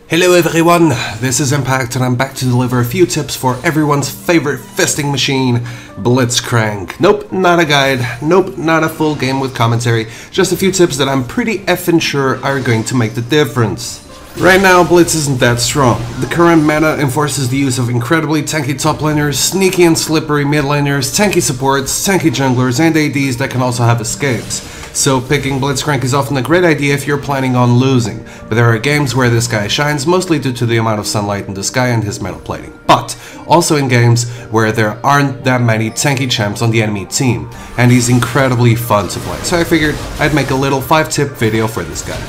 Hello everyone, this is impaKt and I'm back to deliver a few tips for everyone's favorite fisting machine, Blitzcrank. Nope, not a guide, nope, not a full game with commentary, just a few tips that I'm pretty effing sure are going to make the difference. Right now, Blitz isn't that strong. The current meta enforces the use of incredibly tanky top laners, sneaky and slippery mid laners, tanky supports, tanky junglers, and ADs that can also have escapes. So picking Blitzcrank is often a great idea if you're planning on losing, but there are games where this guy shines mostly due to the amount of sunlight in the sky and his metal plating, but also in games where there aren't that many tanky champs on the enemy team, and he's incredibly fun to play, so I figured I'd make a little 5-tip video for this guy.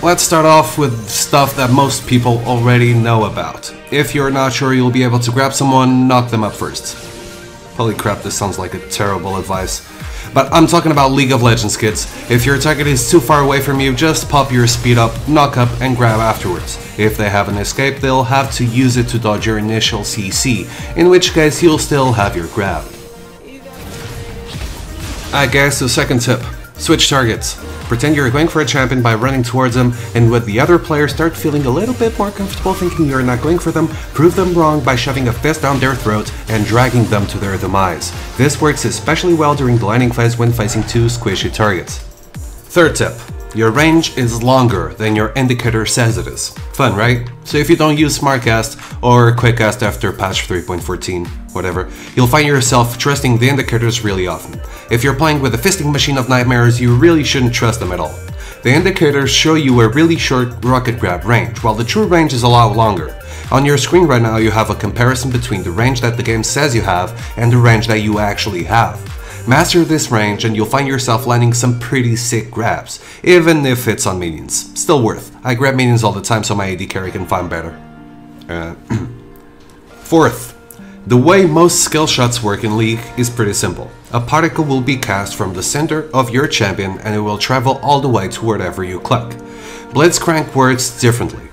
Let's start off with stuff that most people already know about. If you're not sure you'll be able to grab someone, knock them up first. Holy crap, this sounds like a terrible advice. But I'm talking about League of Legends, kids. If your target is too far away from you, just pop your speed up, knock up, and grab afterwards. If they have an escape, they'll have to use it to dodge your initial CC, in which case you'll still have your grab. I guess the second tip. Switch targets. Pretend you're going for a champion by running towards them, and when the other players start feeling a little bit more comfortable thinking you're not going for them, prove them wrong by shoving a fist down their throat and dragging them to their demise. This works especially well during the laning phase when facing two squishy targets. Third tip. Your range is longer than your indicator says it is. Fun, right? So if you don't use SmartCast or QuickCast after patch 3.14, whatever, you'll find yourself trusting the indicators really often. If you're playing with a fisting machine of nightmares, you really shouldn't trust them at all. The indicators show you a really short rocket grab range, while the true range is a lot longer. On your screen right now you have a comparison between the range that the game says you have and the range that you actually have. Master this range and you'll find yourself landing some pretty sick grabs, even if it's on minions. Still worth. I grab minions all the time so my AD carry can find better. Fourth, the way most skill shots work in League is pretty simple. A particle will be cast from the center of your champion and it will travel all the way to wherever you click. Blitzcrank works differently.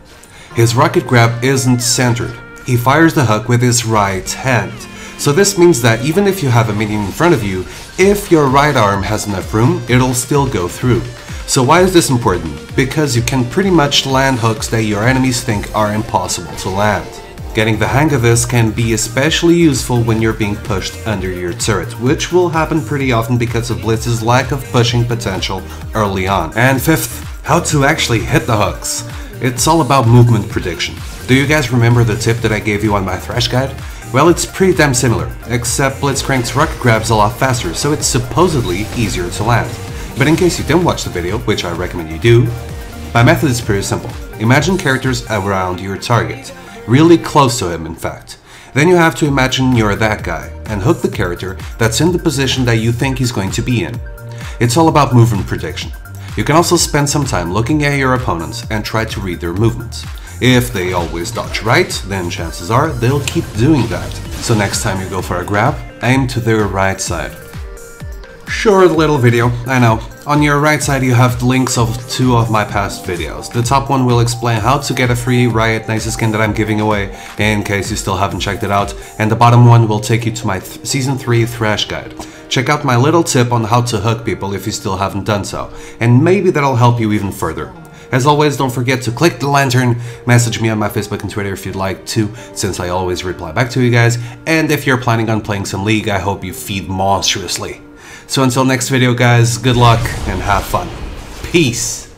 His rocket grab isn't centered. He fires the hook with his right hand. So this means that even if you have a minion in front of you, if your right arm has enough room, it'll still go through. So why is this important? Because you can pretty much land hooks that your enemies think are impossible to land. Getting the hang of this can be especially useful when you're being pushed under your turret, which will happen pretty often because of Blitz's lack of pushing potential early on. And fifth, how to actually hit the hooks. It's all about movement prediction. Do you guys remember the tip that I gave you on my Thresh guide? Well, it's pretty damn similar, except Blitzcrank's rocket grab's a lot faster, so it's supposedly easier to land. But in case you didn't watch the video, which I recommend you do, my method is pretty simple. Imagine characters around your target, really close to him in fact. Then you have to imagine you're that guy, and hook the character that's in the position that you think he's going to be in. It's all about movement prediction. You can also spend some time looking at your opponents and try to read their movements. If they always dodge right, then chances are they'll keep doing that. So next time you go for a grab, aim to their right side. Short little video, I know. On your right side you have the links of 2 of my past videos. The top one will explain how to get a free Riot Nice skin that I'm giving away, in case you still haven't checked it out, and the bottom one will take you to my Season 3 Thresh guide. Check out my little tip on how to hook people if you still haven't done so, and maybe that'll help you even further. As always, don't forget to click the lantern, message me on my Facebook and Twitter if you'd like to, since I always reply back to you guys, and if you're planning on playing some League, I hope you feed monstrously. So until next video guys, good luck and have fun. Peace!